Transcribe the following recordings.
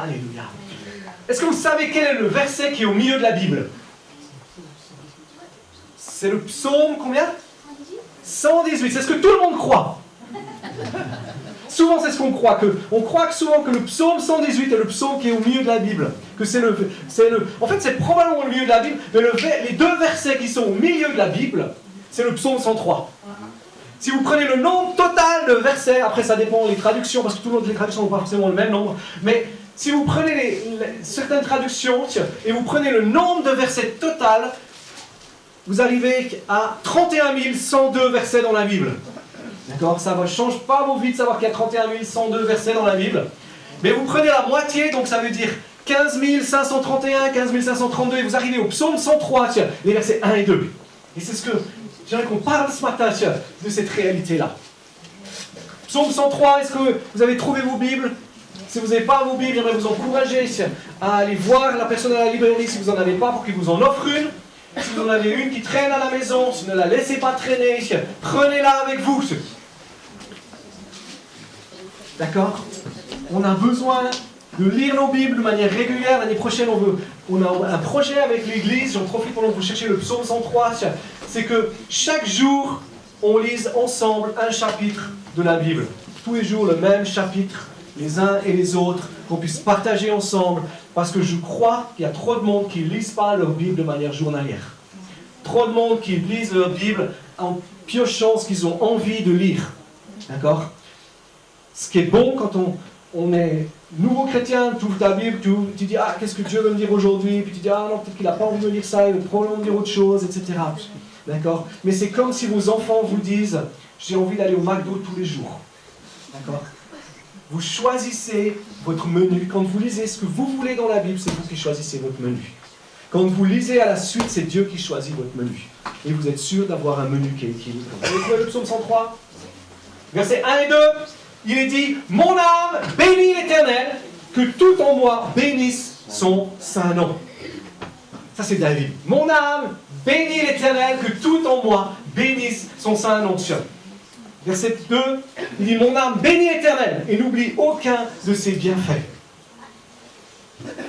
Alléluia. Est-ce que vous savez quel est le verset qui est au milieu de la Bible? C'est le psaume combien? 118. C'est ce que tout le monde croit. Souvent, c'est ce qu'on croit. On croit souvent que le psaume 118 est le psaume qui est au milieu de la Bible. Que en fait, c'est probablement au milieu de la Bible, mais les deux versets qui sont au milieu de la Bible, c'est le psaume 103. Si vous prenez le nombre total de versets, après ça dépend des traductions, parce que tout le monde, les traductions n'ont pas forcément le même nombre, mais si vous prenez certaines traductions et vous prenez le nombre de versets total, vous arrivez à 31 102 versets dans la Bible. D'accord? Ça ne change pas vos vies de savoir qu'il y a 31 102 versets dans la Bible. Mais vous prenez la moitié, donc ça veut dire 15 531, 15 532, et vous arrivez au psaume 103, les versets 1 et 2. Et c'est ce que j'aimerais qu'on parle ce matin de cette réalité-là. Psaume 103, est-ce que vous avez trouvé vos Bibles? Si vous n'avez pas vos Bibles, j'aimerais vous encourager à aller voir la personne à la librairie si vous n'en avez pas, pour qu'il vous en offre une. Si vous en avez une qui traîne à la maison, ne la laissez pas traîner, prenez-la avec vous. D'accord? On a besoin de lire nos Bibles de manière régulière. L'année prochaine, on a un projet avec l'Église. J'en profite pendant que vous cherchez le psaume 103. C'est que chaque jour, on lise ensemble un chapitre de la Bible. Tous les jours, le même chapitre, les uns et les autres, qu'on puisse partager ensemble. Parce que je crois qu'il y a trop de monde qui ne lisent pas leur Bible de manière journalière. Trop de monde qui lisent leur Bible en piochant ce qu'ils ont envie de lire. D'accord? Ce qui est bon quand on est nouveau chrétien, tu ouvres ta Bible, tu dis « Ah, qu'est-ce que Dieu veut me dire aujourd'hui ?» Puis tu dis « Ah non, peut-être qu'il n'a pas envie de me dire ça, il veut probablement me dire autre chose, etc. » D'accord? Mais c'est comme si vos enfants vous disent « J'ai envie d'aller au McDo tous les jours. » D'accord? Vous choisissez votre menu. Quand vous lisez ce que vous voulez dans la Bible, c'est vous qui choisissez votre menu. Quand vous lisez à la suite, c'est Dieu qui choisit votre menu. Et vous êtes sûr d'avoir un menu qui est équilibré. Vous avez trouvé le psaume 103? Versets 1 et 2, il est dit « Mon âme bénit l'Éternel, que tout en moi bénisse son saint nom. » Ça c'est David. « Mon âme bénit l'Éternel, que tout en moi bénisse son saint nom. » Verset 2, il dit « Mon âme bénit l'Éternel et n'oublie aucun de ses bienfaits. »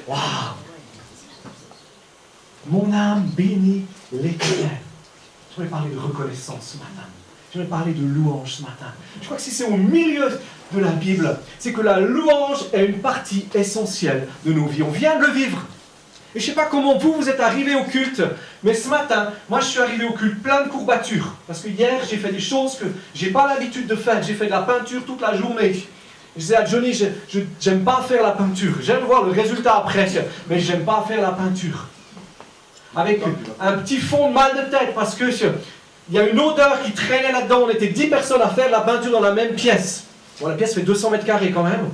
Waouh! Mon âme bénit l'Éternel. Je vais parler de reconnaissance ce matin. Je vais parler de louange ce matin. Je crois que si c'est au milieu de la Bible, c'est que la louange est une partie essentielle de nos vies. On vient de le vivre. Et je ne sais pas comment vous êtes arrivés au culte, mais ce matin, moi je suis arrivé au culte plein de courbatures. Parce que hier, j'ai fait des choses que je n'ai pas l'habitude de faire. J'ai fait de la peinture toute la journée. Je disais à Johnny, je n'aime pas faire la peinture. J'aime voir le résultat après, mais je n'aime pas faire la peinture. Avec un petit fond de mal de tête, parce que il y a une odeur qui traînait là-dedans. On était 10 personnes à faire la peinture dans la même pièce. Bon, la pièce fait 200 mètres carrés quand même.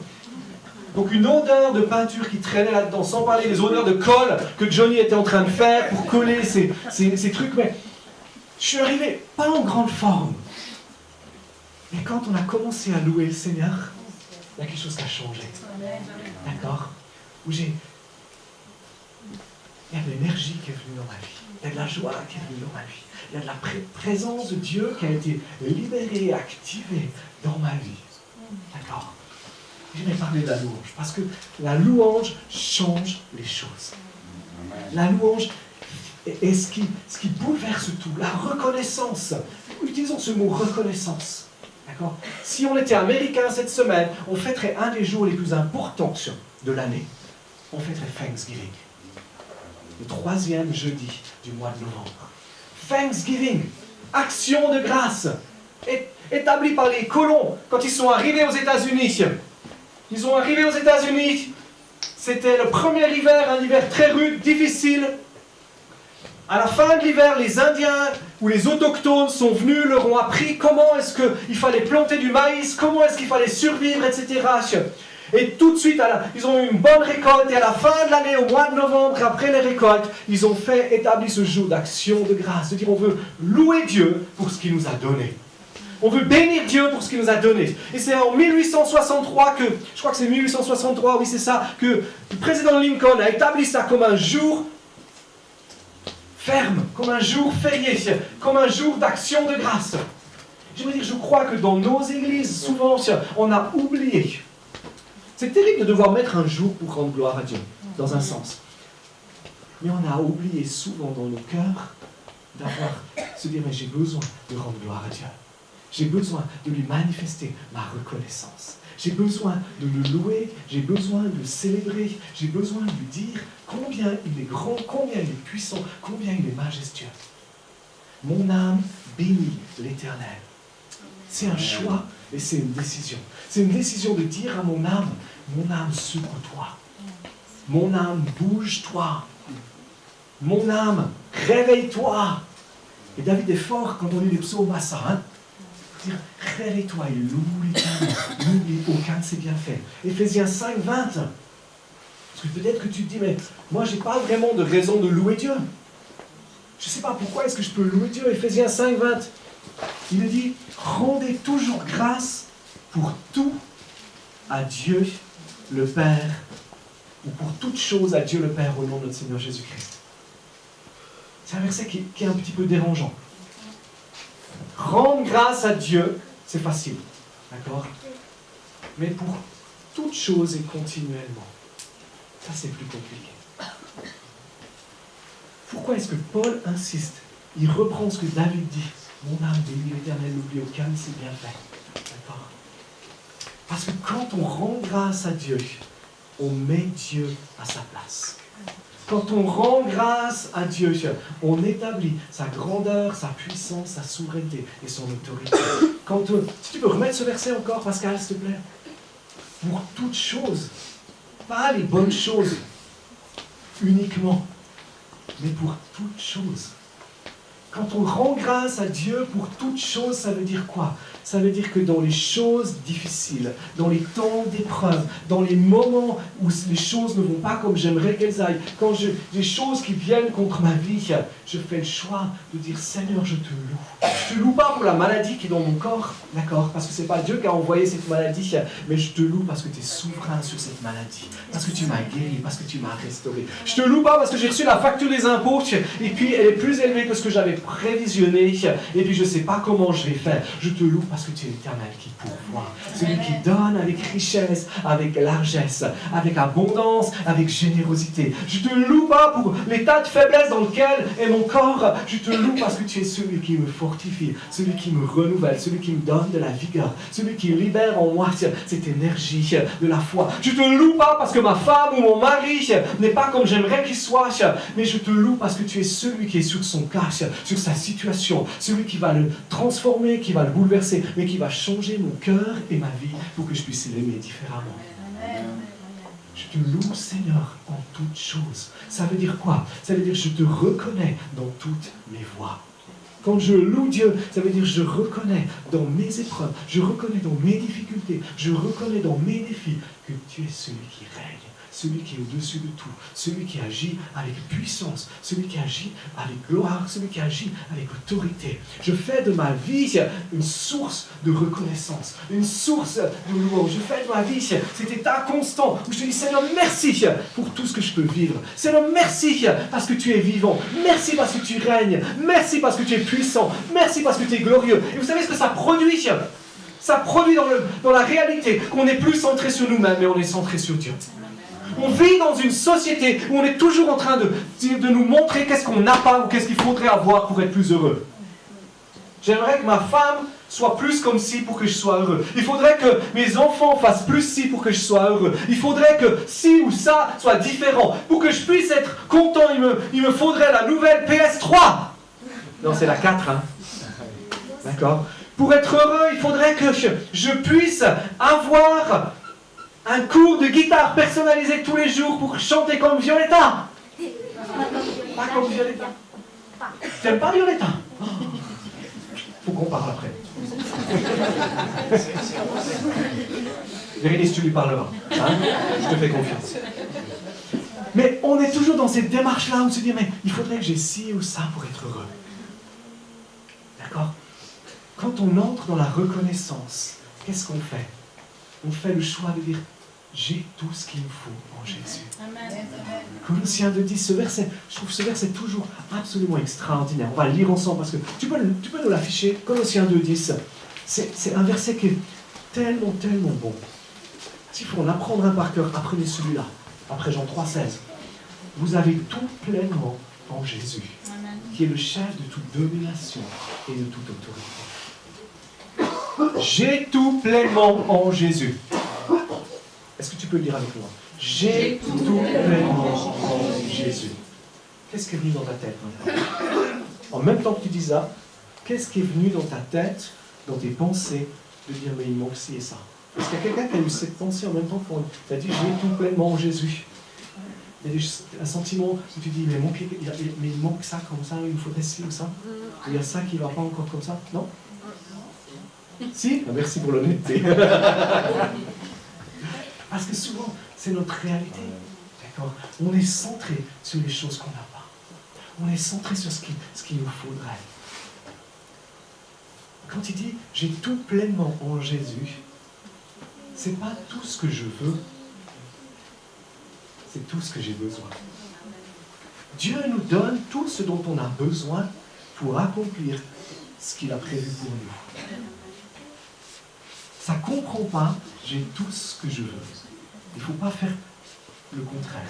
Donc une odeur de peinture qui traînait là-dedans, sans parler des odeurs de colle que Johnny était en train de faire pour coller ces trucs. Mais je suis arrivé, pas en grande forme. Mais quand on a commencé à louer le Seigneur, il y a quelque chose qui a changé. D'accord? Il y a de l'énergie qui est venue dans ma vie. Il y a de la joie qui est venue dans ma vie. Il y a de la présence de Dieu qui a été libérée, activée dans ma vie. D'accord? Je vais parler de la louange, parce que la louange change les choses. La louange est ce qui bouleverse tout. La reconnaissance. Utilisons ce mot reconnaissance. D'accord? Si on était américain cette semaine, on fêterait un des jours les plus importants de l'année. On fêterait Thanksgiving. Le 3e jeudi du mois de novembre. Thanksgiving, action de grâce, établie par les colons quand ils sont arrivés aux États-Unis. Ils sont arrivés aux États-Unis, c'était le premier hiver, un hiver très rude, difficile. À la fin de l'hiver, les Indiens ou les autochtones sont venus, leur ont appris comment est-ce qu'il fallait planter du maïs, comment est-ce qu'il fallait survivre, etc. Et tout de suite, ils ont eu une bonne récolte, et à la fin de l'année, au mois de novembre, après les récoltes, ils ont établi ce jour d'action de grâce, de dire on veut louer Dieu pour ce qu'il nous a donné. On veut bénir Dieu pour ce qu'il nous a donné. Et c'est en 1863 je crois que c'est 1863, oui c'est ça, que le président Lincoln a établi ça comme un jour ferme, comme un jour férié, comme un jour d'action de grâce. Je veux dire, je crois que dans nos églises, souvent, on a oublié. C'est terrible de devoir mettre un jour pour rendre gloire à Dieu, dans un sens. Mais on a oublié souvent dans nos cœurs se dire, mais j'ai besoin de rendre gloire à Dieu. J'ai besoin de lui manifester ma reconnaissance. J'ai besoin de le louer, j'ai besoin de le célébrer, j'ai besoin de lui dire combien il est grand, combien il est puissant, combien il est majestueux. Mon âme bénit l'Éternel. C'est un choix et c'est une décision. C'est une décision de dire à mon âme, secoue-toi. Mon âme, bouge-toi. Mon âme, réveille-toi. Et David est fort quand on lit les psaumes à ça. Dire, réveille-toi et loue l'Éternel. N'oublie aucun de ses bienfaits. Éphésiens 5, 20. Parce que peut-être que tu te dis, mais moi, je n'ai pas vraiment de raison de louer Dieu. Je ne sais pas pourquoi est-ce que je peux louer Dieu. Éphésiens 5, 20. Il dit, rendez toujours grâce pour tout à Dieu le Père, ou pour toute chose à Dieu le Père au nom de notre Seigneur Jésus-Christ. C'est un verset qui est un petit peu dérangeant. Rendre grâce à Dieu, c'est facile, d'accord? Mais pour toute chose et continuellement, ça c'est plus compliqué. Pourquoi est-ce que Paul insiste? Il reprend ce que David dit. Mon âme bénit l'Éternel, n'oublie aucun de ses bienfaits. D'accord? Parce que quand on rend grâce à Dieu, on met Dieu à sa place. Quand on rend grâce à Dieu, on établit sa grandeur, sa puissance, sa souveraineté et son autorité. Si tu peux remettre ce verset encore, Pascal, s'il te plaît. Pour toutes choses, pas les bonnes choses uniquement, mais pour toutes choses. Quand on rend grâce à Dieu pour toutes choses, ça veut dire quoi? Ça veut dire que dans les choses difficiles, dans les temps d'épreuve, dans les moments où les choses ne vont pas comme j'aimerais qu'elles aillent, quand des choses qui viennent contre ma vie, je fais le choix de dire, Seigneur, je te loue. Je te loue pas pour la maladie qui est dans mon corps, d'accord? Parce que c'est pas Dieu qui a envoyé cette maladie, mais je te loue parce que tu es souverain sur cette maladie, parce que tu m'as guéri, parce que tu m'as restauré. Je te loue pas parce que j'ai reçu la facture des impôts, et puis elle est plus élevée que ce que j'avais prévisionné, et puis je ne sais pas comment je vais faire. Je te loue parce que tu es l'Éternel qui pourvoit, celui qui donne avec richesse, avec largesse, avec abondance, avec générosité. Je te loue pas pour l'état de faiblesse dans lequel est mon corps. Je te loue parce que tu es celui qui me fortifie, celui qui me renouvelle, celui qui me donne de la vigueur, celui qui libère en moi cette énergie de la foi. Je te loue pas parce que ma femme ou mon mari n'est pas comme j'aimerais qu'il soit, mais je te loue parce que tu es celui qui est sur son cas, sur sa situation, celui qui va le transformer, qui va le bouleverser, mais qui va changer mon cœur et ma vie pour que je puisse l'aimer différemment. Je te loue, Seigneur, en toutes choses. Ça veut dire quoi? Ça veut dire que je te reconnais dans toutes mes voies. Quand je loue Dieu, ça veut dire que je reconnais dans mes épreuves, je reconnais dans mes difficultés, je reconnais dans mes défis que tu es celui qui règne, celui qui est au-dessus de tout, celui qui agit avec puissance, celui qui agit avec gloire, celui qui agit avec autorité. Je fais de ma vie une source de reconnaissance, une source de louange. Je fais de ma vie cet état constant où je te dis, Seigneur, merci pour tout ce que je peux vivre. Seigneur, merci parce que tu es vivant. Merci parce que tu règnes. Merci parce que tu es puissant. Merci parce que tu es glorieux. Et vous savez ce que ça produit? Ça produit dans la réalité qu'on n'est plus centré sur nous-mêmes, mais on est centré sur Dieu. On vit dans une société où on est toujours en train de nous montrer qu'est-ce qu'on n'a pas ou qu'est-ce qu'il faudrait avoir pour être plus heureux. J'aimerais que ma femme soit plus comme ci pour que je sois heureux. Il faudrait que mes enfants fassent plus ci pour que je sois heureux. Il faudrait que ci ou ça soit différent. Pour que je puisse être content, il me faudrait la nouvelle PS3. Non, c'est la 4, hein. D'accord? Pour être heureux, il faudrait que je puisse avoir un cours de guitare personnalisé tous les jours pour chanter comme Violetta. Pas comme Violetta. T'aimes pas Violetta? Faut qu'on parle après. Bérénice, tu lui parleras. Hein? Je te fais confiance. Mais on est toujours dans cette démarche-là où on se dit, mais il faudrait que j'ai ci ou ça pour être heureux. D'accord? Quand on entre dans la reconnaissance, qu'est-ce qu'on fait? On fait le choix de dire, j'ai tout ce qu'il me faut en Jésus. Amen. Colossiens 2:10, ce verset, je trouve ce verset toujours absolument extraordinaire. On va le lire ensemble parce que tu peux nous l'afficher. Colossiens 2:10, c'est un verset qui est tellement, tellement bon. S'il faut en apprendre un par cœur, apprenez celui-là. Après Jean 3,16. Vous avez tout pleinement en Jésus, qui est le chef de toute domination et de toute autorité. J'ai tout pleinement en Jésus. Est-ce que tu peux le dire avec moi? J'ai tout pleinement en Jésus. Qu'est-ce qui est venu dans ta tête maintenant? En même temps que tu dis ça, qu'est-ce qui est venu dans ta tête, dans tes pensées, de dire mais il manque ci et ça? Est-ce qu'il y a quelqu'un qui a eu cette pensée en même temps qu'on t'a dit j'ai tout pleinement en Jésus? Il y a un sentiment où tu dis mais il manque ça comme ça, il me faudrait ci ou ça. Il y a ça qui ne va pas encore comme ça. Non? Si? Merci pour l'honnêteté. Parce que souvent, c'est notre réalité. D'accord? On est centré sur les choses qu'on n'a pas. On est centré sur ce qu'il nous faudrait. Quand il dit « j'ai tout pleinement en Jésus », c'est pas tout ce que je veux, c'est tout ce que j'ai besoin. Dieu nous donne tout ce dont on a besoin pour accomplir ce qu'il a prévu pour nous. Ça ne comprend pas « j'ai tout ce que je veux ». Il ne faut pas faire le contraire.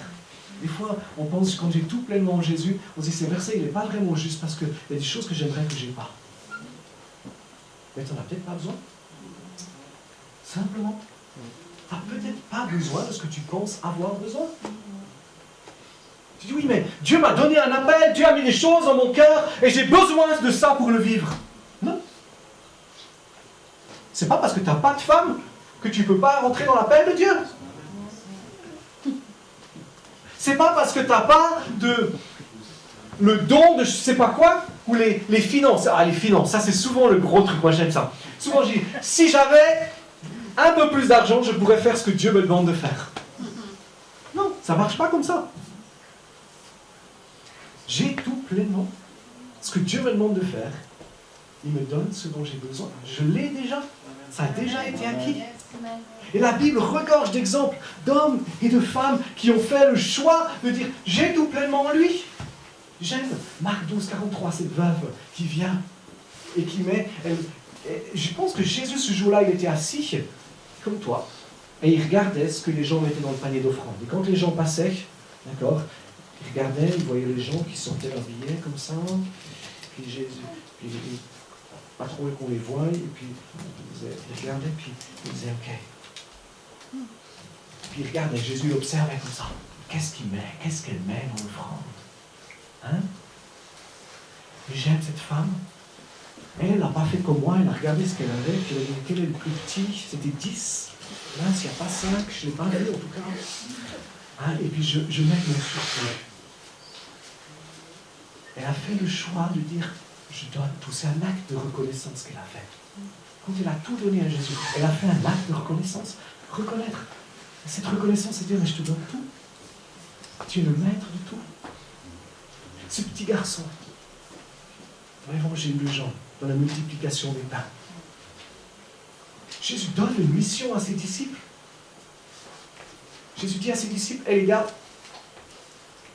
Des fois, on pense, quand j'ai tout pleinement en Jésus, on se dit, ce verset, il n'est pas vraiment juste parce qu'il y a des choses que j'aimerais que je n'ai pas. Mais tu n'en as peut-être pas besoin. Simplement. Tu n'as peut-être pas besoin de ce que tu penses avoir besoin. Tu dis, oui, mais Dieu m'a donné un appel, Dieu a mis des choses dans mon cœur, et j'ai besoin de ça pour le vivre. Non. C'est pas parce que tu n'as pas de femme que tu ne peux pas rentrer dans l'appel de Dieu. C'est pas parce que tu n'as pas le don de je sais pas quoi, ou les finances. Ah, les finances, ça c'est souvent le gros truc, moi j'aime ça. Souvent je dis, si j'avais un peu plus d'argent, je pourrais faire ce que Dieu me demande de faire. Non, ça ne marche pas comme ça. J'ai tout pleinement. Ce que Dieu me demande de faire, il me donne ce dont j'ai besoin. Je l'ai déjà. Ça a déjà été acquis. Et la Bible regorge d'exemples d'hommes et de femmes qui ont fait le choix de dire « j'ai tout pleinement en lui ». J'aime Marc 12, 43, cette veuve qui vient et qui met... je pense que Jésus, ce jour-là, il était assis, comme toi, et il regardait ce que les gens mettaient dans le panier d'offrande. Et quand les gens passaient, d'accord, il regardait, il voyait les gens qui sortaient leurs billets comme ça, puis Jésus... pas trop qu'on les voie, et puis il regardait, puis il disait ok. Puis il regardait, Jésus l'observait comme ça. Qu'est-ce qu'il met? Qu'est-ce qu'elle met dans l'offrande? Hein? Et j'aime cette femme. Elle n'a pas fait comme moi, elle a regardé ce qu'elle avait, puis elle a dit quel est le plus petit? C'était 10. Là, s'il n'y a pas 5, je ne l'ai pas vu en tout cas. Hein? Et puis je mets mon surplus. Elle a fait le choix de dire je donne tout. C'est un acte de reconnaissance qu'elle a fait. Quand elle a tout donné à Jésus, elle a fait un acte de reconnaissance. Reconnaître. Et cette reconnaissance, c'est dire, mais je te donne tout. Tu es le maître de tout. Ce petit garçon, dans l'évangile de Jean, dans la multiplication des pains, Jésus donne une mission à ses disciples. Jésus dit à ses disciples, hé les gars,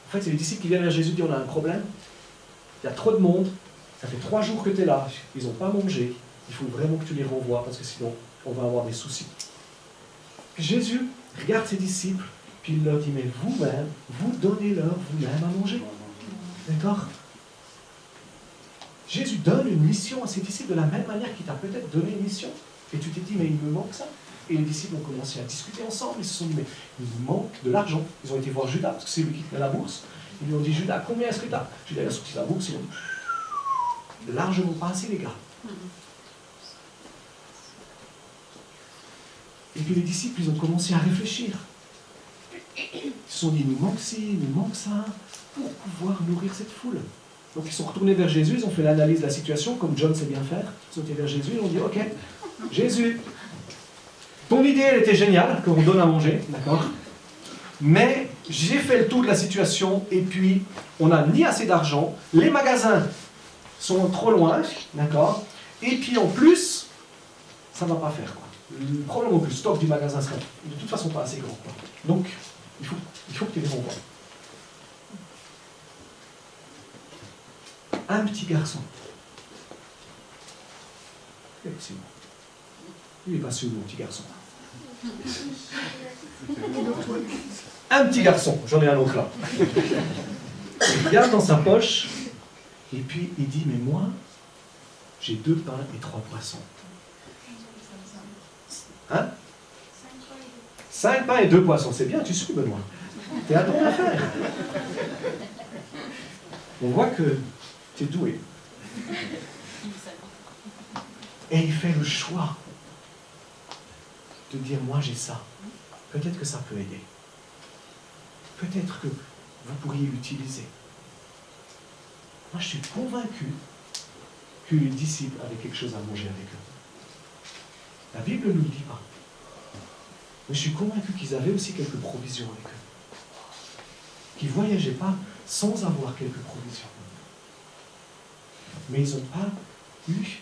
en fait c'est les disciples qui viennent à Jésus et disent, on a un problème, il y a trop de monde, ça fait 3 jours que tu es là, ils n'ont pas mangé, il faut vraiment que tu les renvoies parce que sinon on va avoir des soucis. Puis Jésus regarde ses disciples, puis il leur dit, mais vous-même, vous donnez-leur vous-même à manger. D'accord? Jésus donne une mission à ses disciples de la même manière qu'il t'a peut-être donné une mission. Et tu t'es dit, mais il me manque ça. Et les disciples ont commencé à discuter ensemble, ils se sont dit, mais il me manque de l'argent. Ils ont été voir Judas, parce que c'est lui qui tenait la bourse. Ils lui ont dit, Judas, combien est-ce que tu as? Judas a sorti la bourse, ils ont dit, largement pas assez les gars. Et puis les disciples, ils ont commencé à réfléchir. Ils se sont dit, il nous manque ci, il nous manque ça, pour pouvoir nourrir cette foule. Donc ils sont retournés vers Jésus, ils ont fait l'analyse de la situation, comme John sait bien faire. Ils sont allés vers Jésus, ils ont dit, ok, Jésus, ton idée, elle était géniale, qu'on donne à manger, d'accord? Mais j'ai fait le tour de la situation, et puis on n'a ni assez d'argent, les magasins sont trop loin, d'accord? Et puis en plus, ça ne va pas faire, quoi. Le problème au plus, le stock du magasin sera de toute façon pas assez grand, quoi. Donc, il faut que tu les renvoies. Un petit garçon. C'est bon. Il est pas sûr, mon petit garçon. Un petit garçon, j'en ai un autre là. Il regarde dans sa poche, et puis il dit, mais moi, j'ai 2 pains et 3 poissons. Hein? 5 pains et 2 poissons, c'est bien, tu suis Benoît. T'es à ton affaire. On voit que tu es doué. Et il fait le choix de dire, moi j'ai ça. Peut-être que ça peut aider. Peut-être que vous pourriez l'utiliser. Moi je suis convaincu que les disciples avaient quelque chose à manger avec eux. La Bible ne nous le dit pas. Mais je suis convaincu qu'ils avaient aussi quelques provisions avec eux. Qu'ils ne voyageaient pas sans avoir quelques provisions. Mais ils n'ont pas eu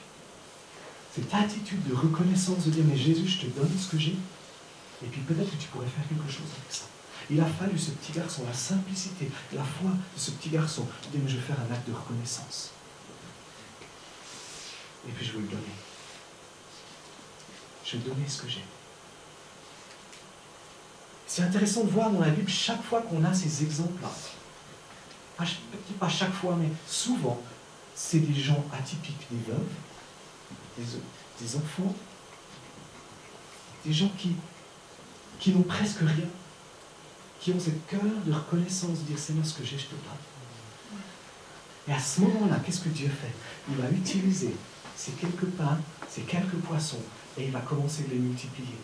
cette attitude de reconnaissance, de dire, mais Jésus, je te donne ce que j'ai, et puis peut-être que tu pourrais faire quelque chose avec ça. Il a fallu ce petit garçon, la simplicité, la foi de ce petit garçon, de dire, mais je vais faire un acte de reconnaissance. Et puis je vais le donner. Je vais donner ce que j'ai. C'est intéressant de voir dans la Bible, chaque fois qu'on a ces exemples-là, pas chaque fois, mais souvent, c'est des gens atypiques, des veuves, des enfants, des gens qui n'ont presque rien, qui ont cette cœur de reconnaissance, de dire, Seigneur, ce que j'ai, je te donne. Et à ce moment-là, qu'est-ce que Dieu fait? Il va utiliser ces quelques pains, ces quelques poissons, et il va commencer de les multiplier.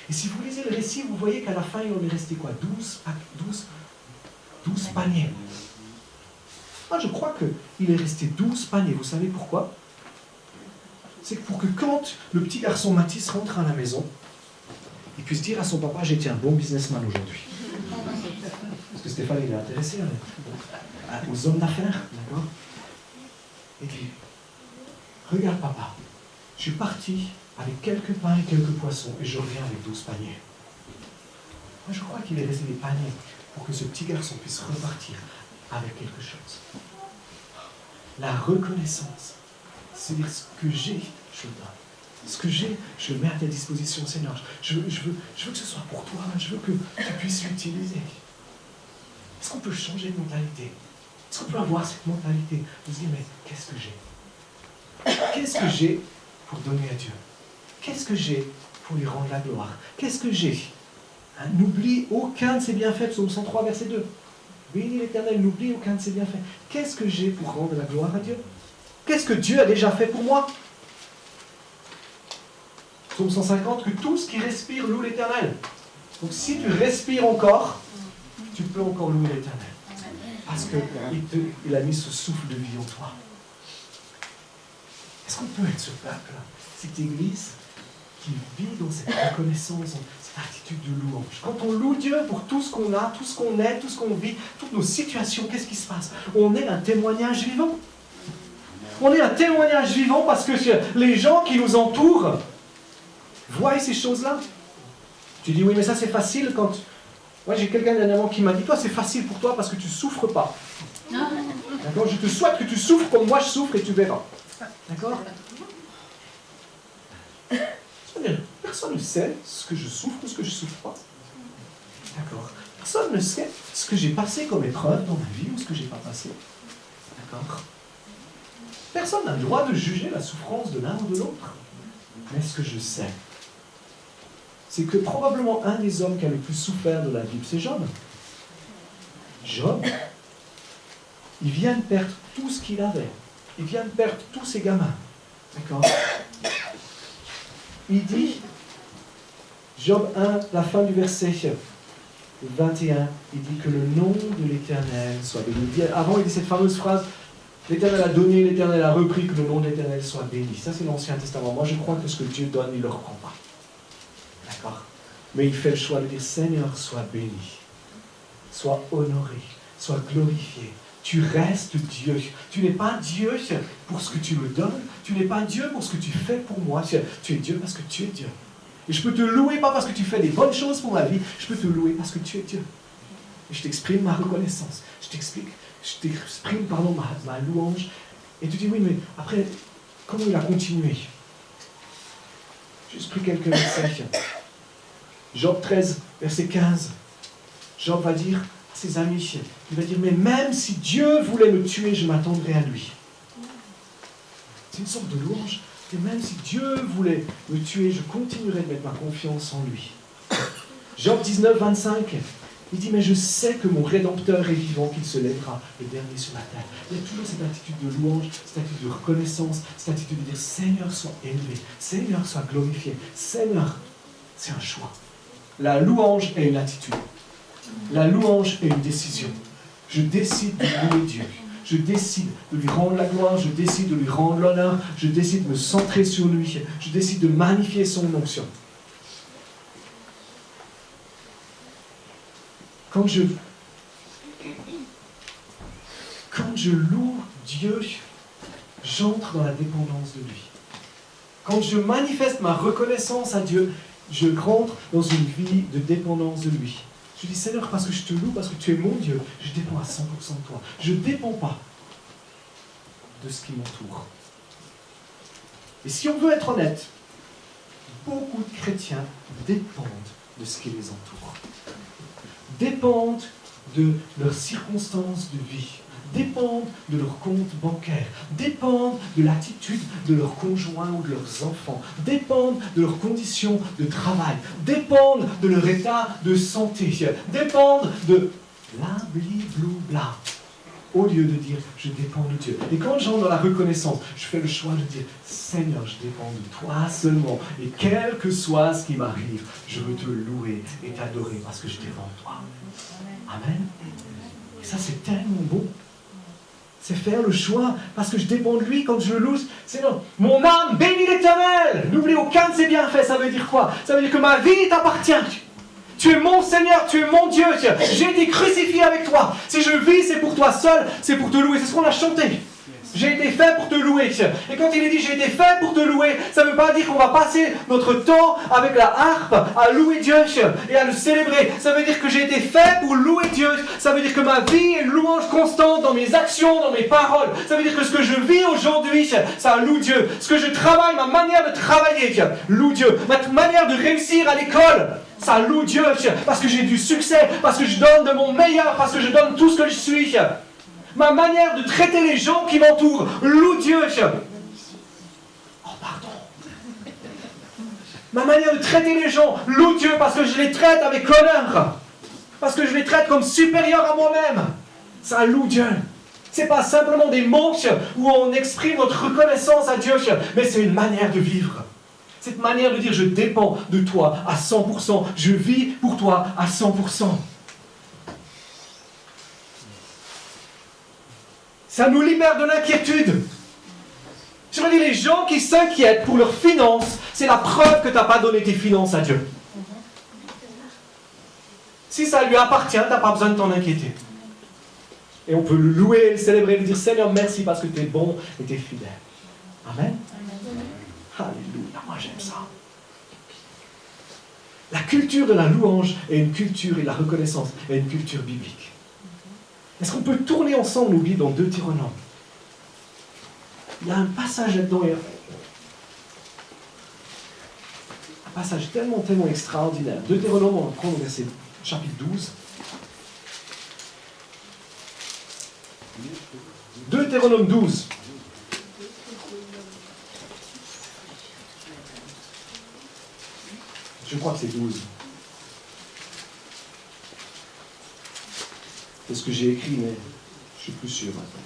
Et si vous lisez le récit, vous voyez qu'à la fin, il en est resté quoi? 12 paniers. Moi, je crois qu'il est resté 12 paniers. Vous savez pourquoi? C'est pour que quand le petit garçon Mathis rentre à la maison, il puisse dire à son papa, j'ai été un bon businessman aujourd'hui. Parce que Stéphane, il est intéressé aux hommes d'affaires, d'accord? Et dit, regarde papa, je suis parti avec quelques pains et quelques poissons, et je reviens avec 12 paniers. Moi, je crois qu'il est resté des paniers pour que ce petit garçon puisse repartir avec quelque chose. La reconnaissance, c'est dire ce que j'ai, je le donne. Ce que j'ai, je le mets à ta disposition, Seigneur. Je veux que ce soit pour toi, je veux que tu puisses l'utiliser. Est-ce qu'on peut changer de mentalité? Est-ce qu'on peut avoir cette mentalité de se dire, mais qu'est-ce que j'ai? Qu'est-ce que j'ai pour donner à Dieu? Qu'est-ce que j'ai pour lui rendre la gloire? Qu'est-ce que j'ai? N'oublie aucun de ses bienfaits, psaume 103, verset 2. Bénis l'Éternel, n'oublie aucun de ses bienfaits. Qu'est-ce que j'ai pour rendre la gloire à Dieu? Qu'est-ce que Dieu a déjà fait pour moi? Psaume 150, que tout ce qui respire loue l'Éternel. Donc si tu respires encore, tu peux encore louer l'Éternel. Parce qu'il a mis ce souffle de vie en toi. Est-ce qu'on peut être ce peuple, cette église qui vit dans cette reconnaissance, cette attitude de louange? Quand on loue Dieu pour tout ce qu'on a, tout ce qu'on est, tout ce qu'on vit, toutes nos situations, qu'est-ce qui se passe? On est un témoignage vivant. On est un témoignage vivant parce que les gens qui nous entourent voient ces choses-là. Tu dis, oui, mais ça c'est facile quand... Moi j'ai quelqu'un dernièrement qui m'a dit, toi c'est facile pour toi parce que tu ne souffres pas. D'accord? Je te souhaite que tu souffres comme moi je souffre et tu verras. D'accord? C'est-à-dire, personne ne sait ce que je souffre ou ce que je ne souffre pas. D'accord? Personne ne sait ce que j'ai passé comme épreuve dans ma vie ou ce que je n'ai pas passé. D'accord? Personne n'a le droit de juger la souffrance de l'un ou de l'autre. Mais ce que je sais, c'est que probablement un des hommes qui a le plus souffert de la Bible, c'est Job. Job, il vient de perdre tout ce qu'il avait. Il vient de perdre tous ses gamins. D'accord? Il dit, Job 1, la fin du verset 21, il dit que le nom de l'Éternel soit béni. Avant, il dit cette fameuse phrase, l'Éternel a donné, l'Éternel a repris, que le nom de l'Éternel soit béni. Ça, c'est l'Ancien Testament. Moi, je crois que ce que Dieu donne, il ne le reprend pas. D'accord? Mais il fait le choix de dire, Seigneur, sois béni, sois honoré, sois glorifié. Tu restes Dieu. Tu n'es pas Dieu pour ce que tu me donnes. Tu n'es pas Dieu pour ce que tu fais pour moi. Tu es Dieu parce que tu es Dieu. Et je peux te louer pas parce que tu fais des bonnes choses pour ma vie. Je peux te louer parce que tu es Dieu. Et je t'exprime ma reconnaissance. Je t'exprime ma louange. Et tu dis, oui, mais après, comment il a continué? J'ai juste pris quelques versets. Job 13, verset 15. Job va dire à ses amis, il va dire, mais même si Dieu voulait me tuer, je m'attendrai à lui. C'est une sorte de louange. Et même si Dieu voulait me tuer, je continuerai de mettre ma confiance en lui. Job 19, 25, il dit, mais je sais que mon Rédempteur est vivant, qu'il se lèvera le dernier sur la terre. Il y a toujours cette attitude de louange, cette attitude de reconnaissance, cette attitude de dire, Seigneur, sois élevé, Seigneur, sois glorifié. Seigneur, c'est un choix. La louange est une attitude. La louange est une décision. Je décide de louer Dieu. Je décide de lui rendre la gloire, je décide de lui rendre l'honneur, je décide de me centrer sur lui, je décide de magnifier son onction. Quand je loue Dieu, j'entre dans la dépendance de lui. Quand je manifeste ma reconnaissance à Dieu, je rentre dans une vie de dépendance de lui. Je dis, Seigneur, parce que je te loue, parce que tu es mon Dieu, je dépends à 100% de toi. Je ne dépends pas de ce qui m'entoure. Et si on veut être honnête, beaucoup de chrétiens dépendent de ce qui les entoure. Dépendent de leurs circonstances de vie, dépendent de leur compte bancaire, dépendent de l'attitude de leurs conjoints ou de leurs enfants, dépendent de leurs conditions de travail, dépendent de leur état de santé, dépendent de bla bli blou bla, au lieu de dire je dépends de Dieu. Et quand j'entre dans la reconnaissance, je fais le choix de dire Seigneur, je dépends de toi seulement, et quel que soit ce qui m'arrive, je veux te louer et t'adorer parce que je dépends de toi. Amen. Et ça c'est tellement bon. C'est faire le choix, parce que je dépends de lui quand je le loue. Seigneur, mon âme bénit l'Éternel. N'oublie aucun de ses bienfaits. Ça veut dire quoi? Ça veut dire que ma vie t'appartient. Tu es mon Seigneur, tu es mon Dieu. J'ai été crucifié avec toi. Si je vis, c'est pour toi seul, c'est pour te louer. C'est ce qu'on a chanté. J'ai été fait pour te louer. Et quand il est dit j'ai été fait pour te louer, ça ne veut pas dire qu'on va passer notre temps avec la harpe à louer Dieu et à le célébrer. Ça veut dire que j'ai été fait pour louer Dieu. Ça veut dire que ma vie est une louange constante dans mes actions, dans mes paroles. Ça veut dire que ce que je vis aujourd'hui, ça loue Dieu. Ce que je travaille, ma manière de travailler, loue Dieu. Ma manière de réussir à l'école, ça loue Dieu. Parce que j'ai du succès, parce que je donne de mon meilleur, parce que je donne tout ce que je suis. Ma manière de traiter les gens qui m'entourent, loue Dieu. Oh, pardon. Ma manière de traiter les gens, loue Dieu parce que je les traite avec honneur. Parce que je les traite comme supérieurs à moi-même. Ça loue Dieu. C'est pas simplement des mots où on exprime notre reconnaissance à Dieu, mais c'est une manière de vivre. Cette manière de dire je dépends de toi à 100%. Je vis pour toi à 100%. Ça nous libère de l'inquiétude. Je veux dire, les gens qui s'inquiètent pour leurs finances, c'est la preuve que tu n'as pas donné tes finances à Dieu. Si ça lui appartient, tu n'as pas besoin de t'en inquiéter. Et on peut le louer, le célébrer, lui dire Seigneur, merci parce que tu es bon et tu es fidèle. Amen. Alléluia, moi j'aime ça. La culture de la louange est une culture et de la reconnaissance est une culture biblique. Est-ce qu'on peut tourner ensemble nos Bibles dans Deutéronome? Il y a un passage là-dedans, un passage tellement extraordinaire. Deutéronome, on va prendre au verset chapitre 12. Deutéronome 12. Je crois que c'est 12. C'est ce que j'ai écrit, mais je suis plus sûr maintenant.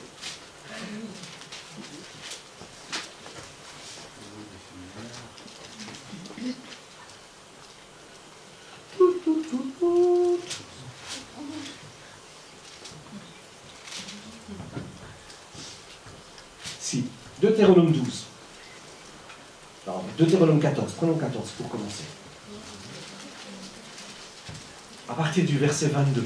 Si, Deutéronome 12. Alors, Deutéronome 14, prenons 14 pour commencer. À partir du verset 22.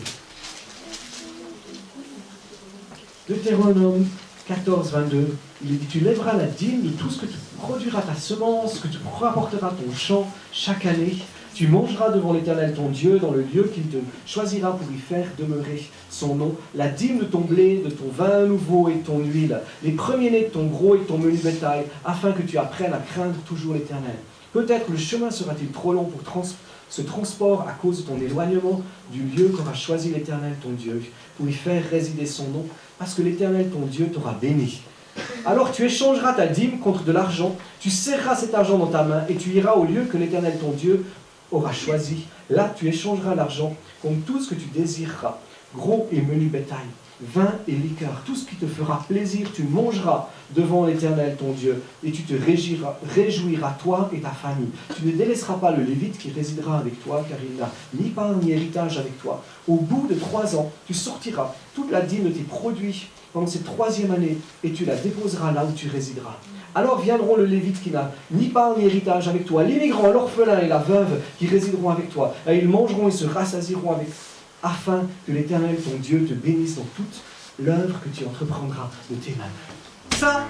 Deutéronome 14, 22, il est dit, tu lèveras la dîme de tout ce que tu produiras ta semence, que tu rapporteras ton champ chaque année. Tu mangeras devant l'Éternel ton Dieu dans le lieu qu'il te choisira pour y faire demeurer son nom. La dîme de ton blé, de ton vin nouveau et de ton huile, les premiers-nés de ton gros et de ton menu bétail, afin que tu apprennes à craindre toujours l'Éternel. Peut-être le chemin sera-t-il trop long pour ce transport à cause de ton éloignement du lieu qu'aura choisi l'Éternel ton Dieu pour y faire résider son nom, parce que l'Éternel ton Dieu t'aura béni. Alors tu échangeras ta dîme contre de l'argent, tu serreras cet argent dans ta main et tu iras au lieu que l'Éternel ton Dieu aura choisi. Là tu échangeras l'argent contre tout ce que tu désireras, gros et menu bétail, vin et liqueur, tout ce qui te fera plaisir, tu mangeras devant l'Éternel ton Dieu, et tu te réjouiras toi et ta famille. Tu ne délaisseras pas le Lévite qui résidera avec toi, car il n'a ni part ni héritage avec toi. Au bout de 3 ans, tu sortiras toute la dîme de tes produits pendant cette 3e année, et tu la déposeras là où tu résideras. Alors viendront le Lévite qui n'a ni part ni héritage avec toi, l'immigrant, l'orphelin et la veuve qui résideront avec toi, et ils mangeront et se rassasieront avec toi, afin que l'Éternel, ton Dieu, te bénisse dans toute l'œuvre que tu entreprendras de tes mains. Ça,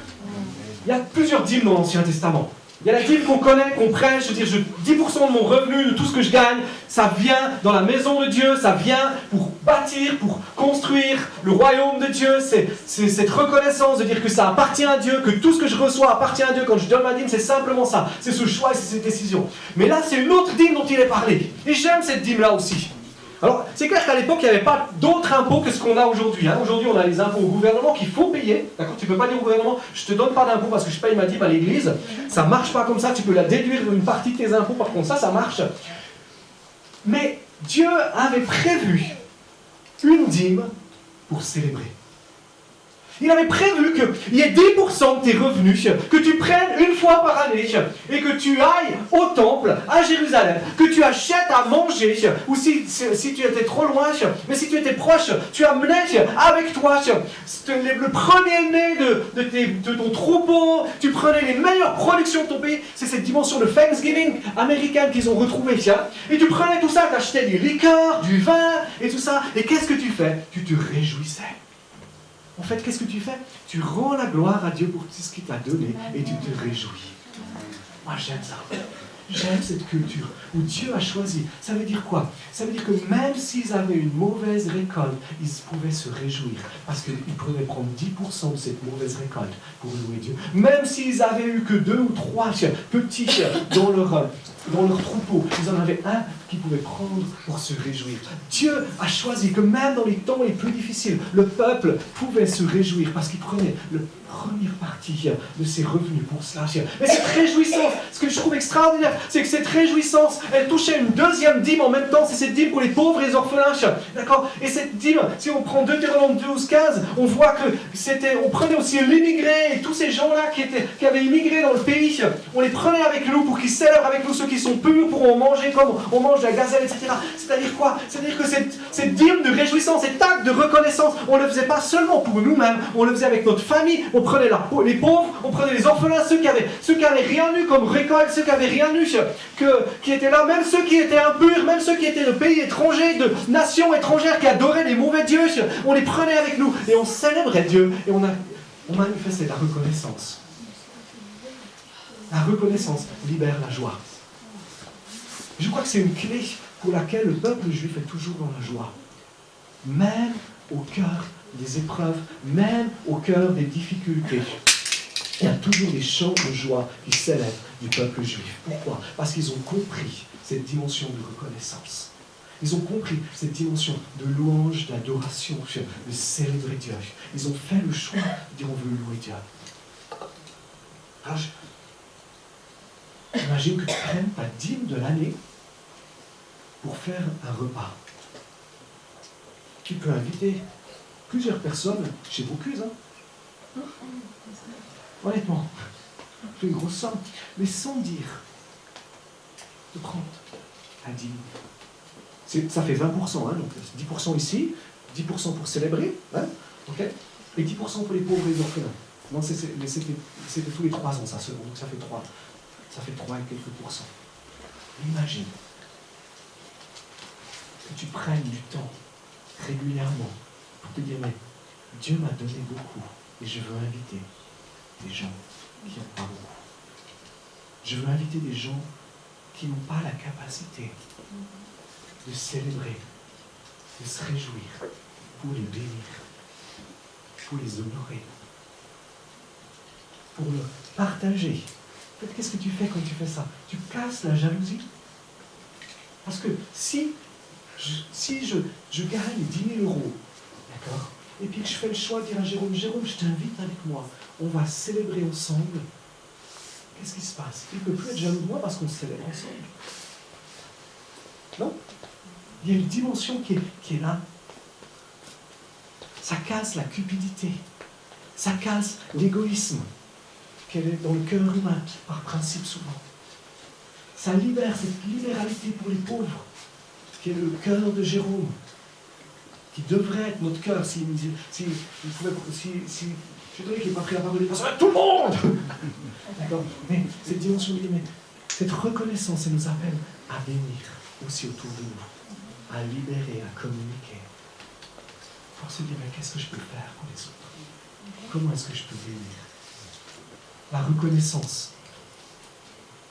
il y a plusieurs dîmes dans l'Ancien Testament. Il y a la dîme qu'on connaît, qu'on prêche, c'est-à-dire 10% de mon revenu, de tout ce que je gagne, ça vient dans la maison de Dieu, ça vient pour bâtir, pour construire le royaume de Dieu. C'est cette reconnaissance de dire que ça appartient à Dieu, que tout ce que je reçois appartient à Dieu. Quand je donne ma dîme, c'est simplement ça. C'est ce choix et c'est cette décision. Mais là, c'est une autre dîme dont il est parlé. Et j'aime cette dîme-là aussi. Alors, c'est clair qu'à l'époque, il n'y avait pas d'autres impôts que ce qu'on a aujourd'hui. Aujourd'hui, on a les impôts au gouvernement qu'il faut payer. D'accord ? Tu ne peux pas dire au gouvernement, je ne te donne pas d'impôts parce que je paye ma dîme à l'église. Ça ne marche pas comme ça. Tu peux la déduire d'une partie de tes impôts. Par contre, ça marche. Mais Dieu avait prévu une dîme pour célébrer. Il avait prévu qu'il y ait 10% de tes revenus que tu prennes une fois par année et que tu ailles au temple à Jérusalem, que tu achètes à manger, ou si tu étais trop loin, mais si tu étais proche, tu amenais avec toi le premier-né de ton troupeau, tu prenais les meilleures productions de ton pays. C'est cette dimension de Thanksgiving américaine qu'ils ont retrouvée. Et tu prenais tout ça, tu achetais des liqueurs, du vin et tout ça. Et qu'est-ce que tu fais ? Tu te réjouissais. En fait, qu'est-ce que tu fais ? Tu rends la gloire à Dieu pour tout ce qu'il t'a donné et tu te réjouis. Moi, j'aime ça. J'aime cette culture où Dieu a choisi. Ça veut dire quoi ? Ça veut dire que même s'ils avaient une mauvaise récolte, ils pouvaient se réjouir parce qu'ils pouvaient prendre 10% de cette mauvaise récolte pour louer Dieu. Même s'ils avaient eu que 2 ou 3 petits dans leur troupeau, ils en avaient un qu'ils pouvaient prendre pour se réjouir. Dieu a choisi que même dans les temps les plus difficiles, le peuple pouvait se réjouir parce qu'il prenait la première partie de ses revenus pour cela. Mais cette réjouissance, ce que je trouve extraordinaire, c'est que cette réjouissance, elle touchait une deuxième dîme en même temps, c'est cette dîme pour les pauvres et les orphelins. D'accord ? Et cette dîme, si on prend Deutéronome 12-15, on voit que on prenait aussi l'immigré et tous ces gens-là qui avaient immigré dans le pays, on les prenait avec nous pour qu'ils célèbrent avec nous, ceux qui sont purs pourront manger comme on mange de la gazelle, etc. C'est-à-dire quoi ? C'est-à-dire que cette dîme de réjouissance, cet acte de reconnaissance, on ne le faisait pas seulement pour nous-mêmes, on le faisait avec notre famille, on prenait les pauvres, on prenait les orphelins, ceux qui avaient rien eu comme récolte, ceux qui avaient rien eu, qui étaient là, même ceux qui étaient impurs, même ceux qui étaient de pays étrangers, de nations étrangères qui adoraient les mauvais dieux, on les prenait avec nous et on célébrait Dieu et on manifestait la reconnaissance. La reconnaissance libère la joie. Je crois que c'est une clé pour laquelle le peuple juif est toujours dans la joie. Même au cœur des épreuves, même au cœur des difficultés, il y a toujours des chants de joie qui s'élèvent du peuple juif. Pourquoi ? Parce qu'ils ont compris cette dimension de reconnaissance. Ils ont compris cette dimension de louange, d'adoration, de célébrer Dieu. Ils ont fait le choix de dire on veut louer Dieu. Alors, imagine que tu prennes ta dîme de l'année pour faire un repas. Tu peux inviter plusieurs personnes chez Bocuse. Honnêtement, c'est une grosse somme. Mais sans dire de prendre ta dîme. Ça fait 20%, donc 10% ici, 10% pour célébrer, okay, et 10% pour les pauvres et les orphelins. Non, c'était tous les 3 ans, ça seulement, donc ça fait 3. Ça fait 3 et quelques pourcents. Imagine que tu prennes du temps régulièrement pour te dire, mais Dieu m'a donné beaucoup et je veux inviter des gens qui n'ont pas beaucoup. Je veux inviter des gens qui n'ont pas la capacité de célébrer, de se réjouir, pour les bénir, pour les honorer, pour le partager. En fait, qu'est-ce que tu fais quand tu fais ça ? Tu casses la jalousie. Parce que si je gagne 10 000 euros, d'accord, et puis que je fais le choix de dire à Jérôme, Jérôme, je t'invite avec moi, on va célébrer ensemble, qu'est-ce qui se passe? Il ne peut plus être jaloux de moi parce qu'on célèbre ensemble. Non? Il y a une dimension qui est là. Ça casse la cupidité. Ça casse l'égoïsme qu'elle est dans le cœur humain, par principe souvent. Ça libère cette libéralité pour les pauvres, qui est le cœur de Jérôme, qui devrait être notre cœur je dirais qu'il n'est pas pris la parole des personnes, tout le monde. D'accord? Mais cette dimension, mais cette reconnaissance, elle nous appelle à bénir aussi autour de nous, à libérer, à communiquer. Pour se dire, mais qu'est-ce que je peux faire pour les autres? Comment est-ce que je peux bénir? La reconnaissance,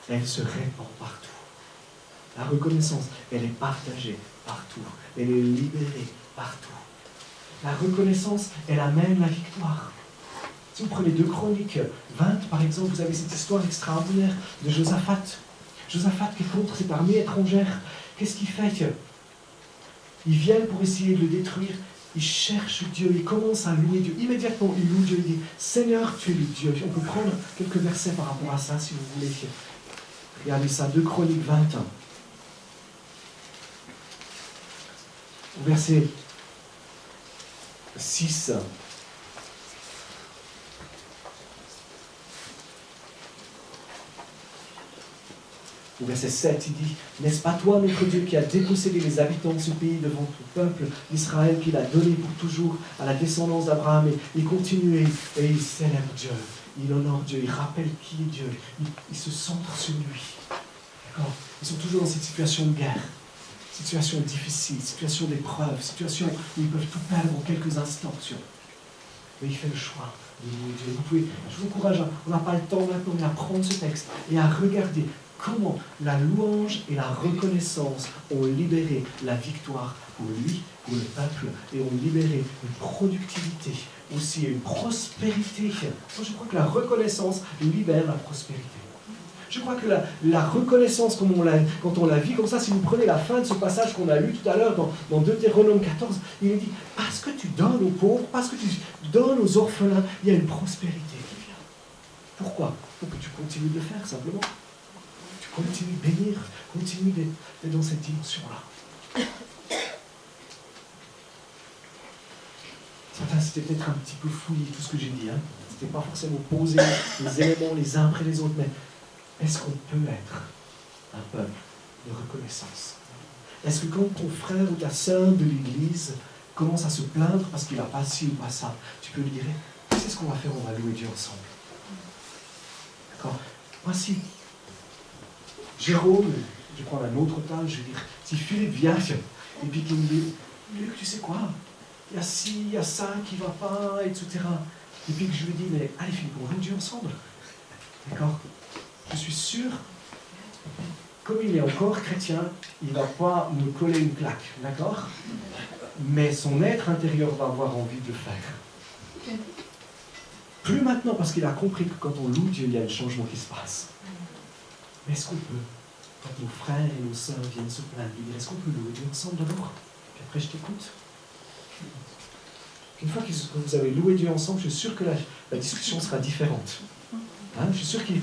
elle se répand partout. La reconnaissance, elle est partagée partout. Elle est libérée partout. La reconnaissance, elle amène la victoire. Si vous prenez 2 Chroniques 20, par exemple, vous avez cette histoire extraordinaire de Josaphat. Josaphat qui est contre cette armée étrangère. Qu'est-ce qu'il fait? Ils viennent pour essayer de le détruire. Il cherche Dieu, il commence à louer Dieu. Immédiatement, il loue Dieu, il dit « Seigneur, tu es le Dieu ». On peut prendre quelques versets par rapport à ça, si vous voulez. Regardez ça, 2 Chroniques 21. Verset 6. Au verset 7, il dit « N'est-ce pas toi, notre Dieu, qui a dépossédé les habitants de ce pays devant ton peuple d'Israël, qu'il a donné pour toujours à la descendance d'Abraham ?» Et il continue et il célèbre Dieu, il honore Dieu, il rappelle qui est Dieu, il se centre sur lui. D'accord? Ils sont toujours dans cette situation de guerre, situation difficile, situation d'épreuve, situation où ils peuvent tout perdre en quelques instants. Mais il fait le choix de louer Dieu. Je vous encourage, on n'a pas le temps maintenant, mais à prendre ce texte et à regarder comment la louange et la reconnaissance ont libéré la victoire pour lui, pour le peuple, et ont libéré une productivité, aussi une prospérité. Moi, je crois que la reconnaissance libère la prospérité. Je crois que la reconnaissance, quand on la vit comme ça, si vous prenez la fin de ce passage qu'on a lu tout à l'heure dans Deutéronome 14, il est dit, parce que tu donnes aux pauvres, parce que tu donnes aux orphelins, il y a une prospérité qui vient. Pourquoi? Pour que tu continues de le faire, simplement. Continue de bénir, continue d'être dans cette dimension-là. C'était peut-être un petit peu fouillé tout ce que j'ai dit. C'était pas forcément poser les éléments les uns après les autres, mais est-ce qu'on peut être un peuple de reconnaissance? Est-ce que quand ton frère ou ta sœur de l'église commence à se plaindre parce qu'il n'a pas ci ou pas ça, tu peux lui dire, c'est ce qu'on va faire, on va louer Dieu ensemble. D'accord? Voici. Jérôme, je prends un autre temps, je vais dire, si Philippe vient, et puis qu'il me dit, Luc, tu sais quoi, il y a ci, il y a ça qui ne va pas, etc. Et puis que je lui dis, mais allez Philippe, on loue Dieu ensemble. D'accord? Je suis sûr, comme il est encore chrétien, il ne va pas me coller une claque, d'accord? Mais son être intérieur va avoir envie de le faire. Plus maintenant, parce qu'il a compris que quand on loue Dieu, il y a un changement qui se passe. Mais est-ce qu'on peut, quand nos frères et nos sœurs viennent se plaindre, lui dire, est-ce qu'on peut louer Dieu ensemble d'abord? Puis après, je t'écoute. Une fois que vous avez loué Dieu ensemble, je suis sûr que la discussion sera différente. Je suis sûr qu'il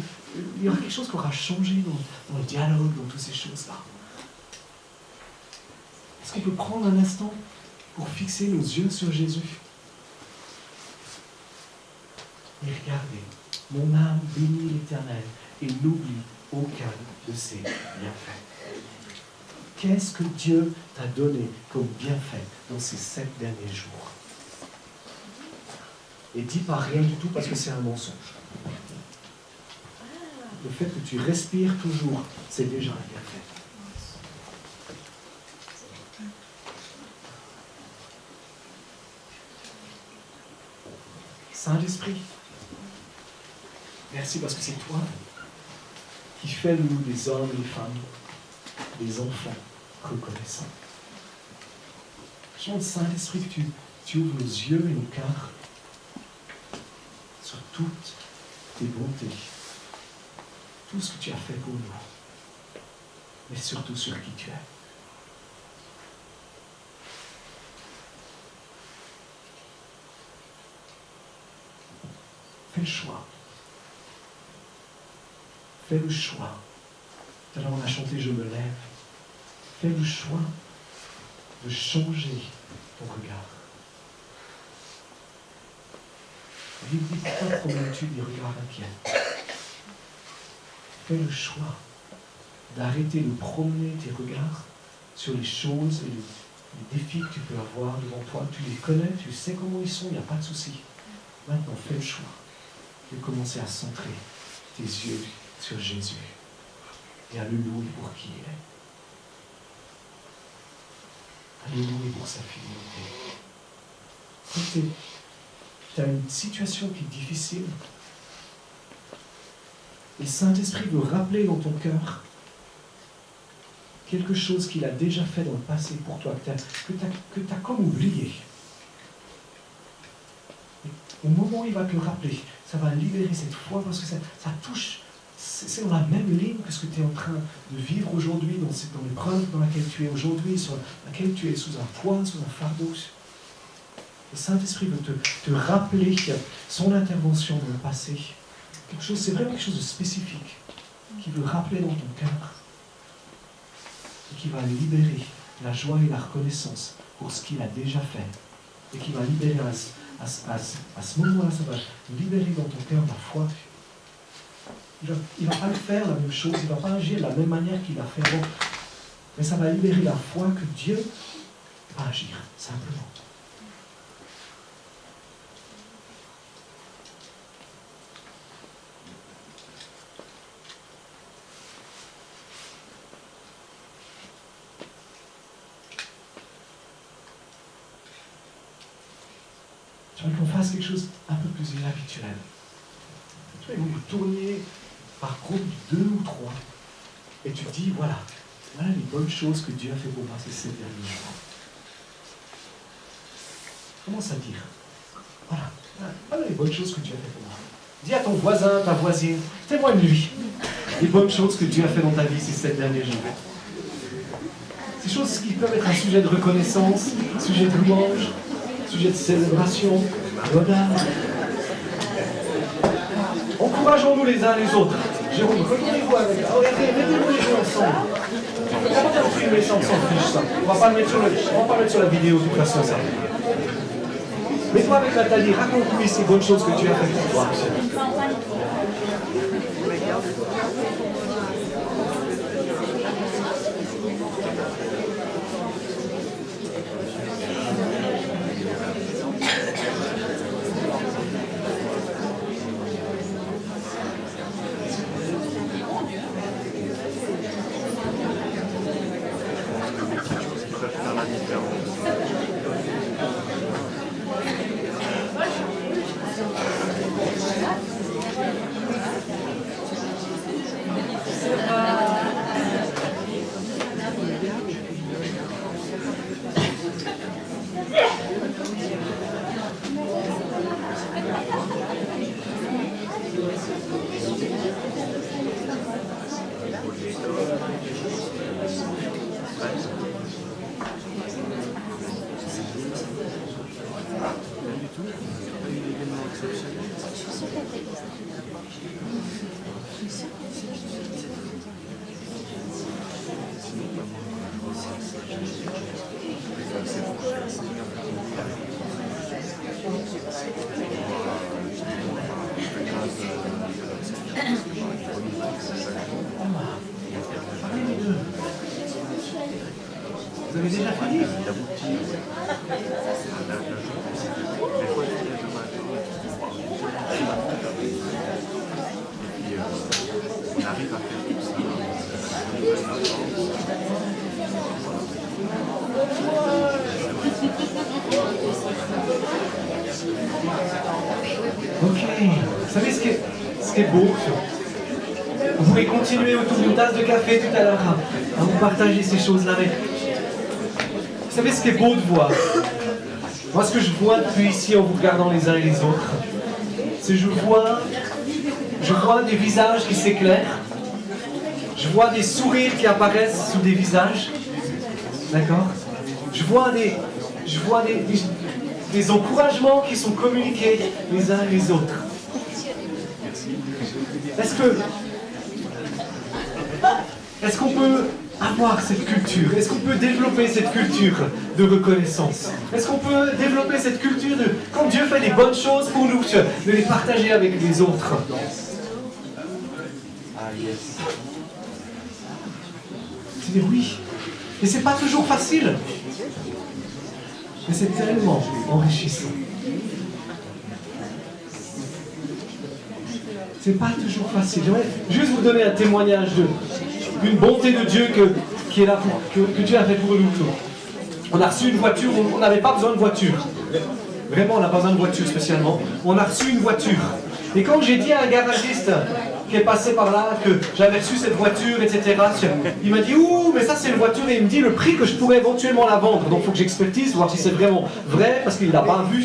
y aura quelque chose qui aura changé dans le dialogue, dans toutes ces choses-là. Est-ce qu'on peut prendre un instant pour fixer nos yeux sur Jésus? Et regardez, mon âme bénit l'Éternel et n'oublie aucun de ses bienfaits. Qu'est-ce que Dieu t'a donné comme bienfait dans ces 7 derniers jours? Et dis pas rien du tout parce que c'est un mensonge. Le fait que tu respires toujours, c'est déjà un bienfait. Saint-Esprit, merci parce que c'est toi qui fais de nous des hommes et des femmes, des enfants reconnaissants. Je demande, Saint-Esprit, que tu ouvres nos yeux et nos cœurs sur toutes tes bontés, tout ce que tu as fait pour nous, mais surtout sur qui tu es. le choix. Fais le choix. Tout à l'heure, on a chanté « Je me lève ». Fais le choix de changer ton regard. Il dit, pourquoi promènes-tu des regards inquiets? Fais le choix d'arrêter de promener tes regards sur les choses et les défis que tu peux avoir devant toi. Tu les connais, tu sais comment ils sont, il n'y a pas de souci. Maintenant, fais le choix de commencer à centrer tes yeux sur Jésus et à le louer pour qui il est. À le louer pour sa fidélité. Quand tu as une situation qui est difficile, le Saint-Esprit veut rappeler dans ton cœur quelque chose qu'il a déjà fait dans le passé pour toi, que tu as comme oublié. Et au moment où il va te le rappeler, ça va libérer cette foi parce que ça touche, c'est dans la même ligne que ce que tu es en train de vivre aujourd'hui, dans l'épreuve dans laquelle tu es aujourd'hui, sur laquelle tu es sous un poids, sous un fardeau. Le Saint-Esprit veut te rappeler son intervention dans le passé. C'est vraiment quelque chose de spécifique qui veut rappeler dans ton cœur et qui va libérer la joie et la reconnaissance pour ce qu'il a déjà fait et qui va libérer à ce moment-là, ça va libérer dans ton cœur la foi. Il ne va pas le faire la même chose, il ne va pas agir de la même manière qu'il a fait avant, mais ça va libérer la foi que Dieu va agir, simplement. J'aimerais qu'on fasse quelque chose un peu plus inhabituel. Tu vois, vous tourniez par groupe de 2 ou 3 et tu te dis, voilà les bonnes choses que Dieu a fait pour moi ces 7 derniers jours. Commence à dire, voilà les bonnes choses que Dieu a fait pour moi. Dis à ton voisin, ta voisine, témoigne-lui les bonnes choses que Dieu a fait dans ta vie ces 7 derniers jours. Ces choses qui peuvent être un sujet de reconnaissance, sujet de louange, sujet de célébration, d'honneur. Encourageons-nous les uns les autres. Jérôme, revenez-vous avec. Regardez, mettez-vous les deux ensemble. On va filmer ça, on s'en fiche ça. On va pas le mettre sur la vidéo de toute façon ça. Mets-toi avec Nathalie, raconte-lui ces bonnes choses que tu as faites pour toi. Vous avez déjà fini? On arrive à faire tout ça. Ok. Vous savez ce qui est beau? Vous pourrez continuer autour d'une tasse de café tout à l'heure à vous partager ces choses-là. Mais vous savez ce qui est beau de voir? Moi, ce que je vois depuis ici en vous regardant les uns et les autres, c'est que je vois des visages qui s'éclairent. Je vois des sourires qui apparaissent sous des visages. D'accord? Je vois des encouragements qui sont communiqués les uns et les autres. Est-ce qu'on peut avoir cette culture? Est-ce qu'on peut développer cette culture de reconnaissance? Est-ce qu'on peut développer cette culture de, quand Dieu fait des bonnes choses pour nous, de les partager avec les autres? C'est dire oui. Et c'est pas toujours facile. Mais c'est tellement enrichissant. C'est pas toujours facile. J'aimerais juste vous donner un témoignage d'une bonté de Dieu qui est là que Dieu a fait pour nous. On a reçu une voiture, on n'avait pas besoin de voiture. Vraiment, on n'a pas besoin de voiture spécialement. On a reçu une voiture. Et quand j'ai dit à un garagiste qui est passé par là que j'avais reçu cette voiture, etc., il m'a dit « Ouh, mais ça c'est une voiture » et il me dit le prix que je pourrais éventuellement la vendre. Donc il faut que j'expertise, voir si c'est vraiment vrai, parce qu'il ne l'a pas vu.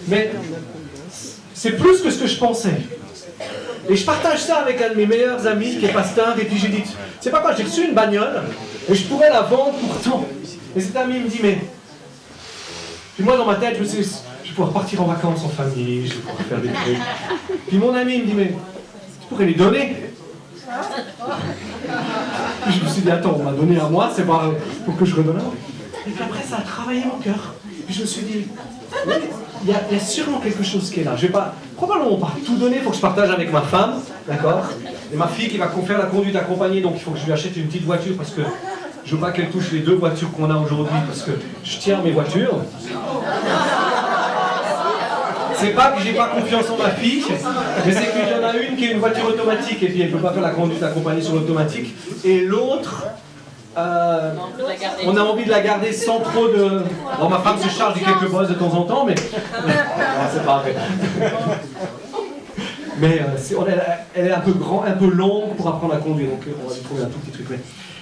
Mais c'est plus que ce que je pensais. Et je partage ça avec un de mes meilleurs amis qui est pasteur, et puis j'ai dit, c'est pas quoi, j'ai reçu une bagnole, et je pourrais la vendre pour tant. Et cet ami me dit, mais... Puis moi dans ma tête, je me suis dit, je vais pouvoir partir en vacances en famille, je vais pouvoir faire des trucs. Puis mon ami me dit, mais tu pourrais les donner. Puis je me suis dit, attends, on m'a donné à moi, c'est pas pour que je redonne à moi. Et puis après, ça a travaillé mon cœur. Puis je me suis dit, oui, il y a sûrement quelque chose qui est là. Je vais pas, probablement pas tout donner, il faut que je partage avec ma femme, d'accord? Et ma fille qui va faire la conduite accompagnée, donc il faut que je lui achète une petite voiture parce que je veux pas qu'elle touche les 2 voitures qu'on a aujourd'hui parce que je tiens mes voitures. C'est pas que j'ai pas confiance en ma fille, mais c'est qu'il y en a une qui est une voiture automatique et puis elle peut pas faire la conduite accompagnée sur l'automatique. Et l'autre, on a envie de la garder sans trop de... Bon, ma femme se charge de quelques bosses de temps en temps, mais... Non, c'est pas vrai. Mais elle est un peu longue pour apprendre à conduire, donc on va lui trouver un tout petit truc.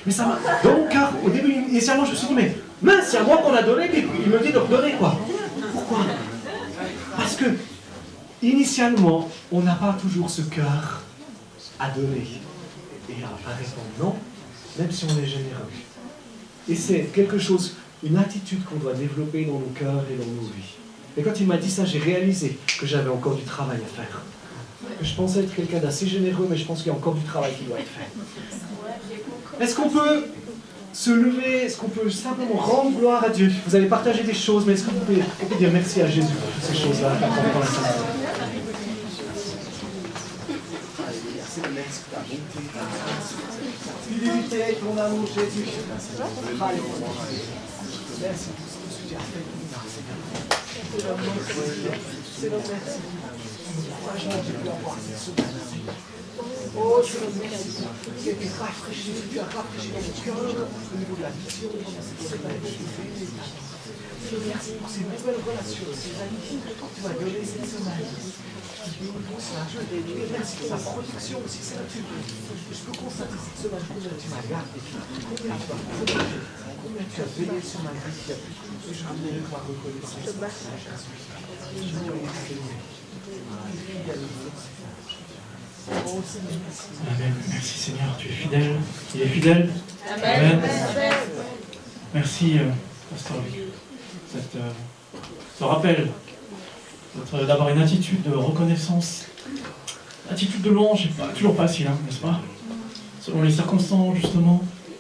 Mais ça m'a... Dans mon cœur, au début, initialement, je me suis dit, mais mince, c'est à moi qu'on a donné, puis il me dit de redonner, quoi. Pourquoi? Parce que, initialement, on n'a pas toujours ce cœur à donner et à répondre non, même si on est généreux. Et c'est quelque chose, une attitude qu'on doit développer dans nos cœurs et dans nos vies. Et quand il m'a dit ça, j'ai réalisé que j'avais encore du travail à faire. Je pensais être quelqu'un d'assez généreux, mais je pense qu'il y a encore du travail qui doit être fait. Est-ce qu'on peut se lever, est-ce qu'on peut simplement rendre gloire à Dieu? Vous allez partager des choses, mais est-ce que vous pouvez dire merci à Jésus pour toutes ces choses-là? Fidélité, ton amour, Jésus. Merci pour ce que tu as fait pour nous, Seigneur. C'est notre merci. Oh, c'est notre merci. Tu as rafraîchi, tu as rafraîchi notre cœur au niveau de la vision. Merci pour ces nouvelles relations, ces amis que tu m'as donné cette semaine. Merci pour la protection aussi, Seigneur. Je peux constater cette semaine combien tu m'as gardé, combien tu m'as protégé, combien tu as veillé sur ma vie. Et je voudrais ma reconnaissance. Amen. Merci Seigneur, tu es fidèle. Il est fidèle. Amen. Merci, Pasteur Luc. Ce rappel d'avoir une attitude de reconnaissance, attitude de louange, c'est pas toujours facile, n'est-ce pas? Selon les circonstances, justement.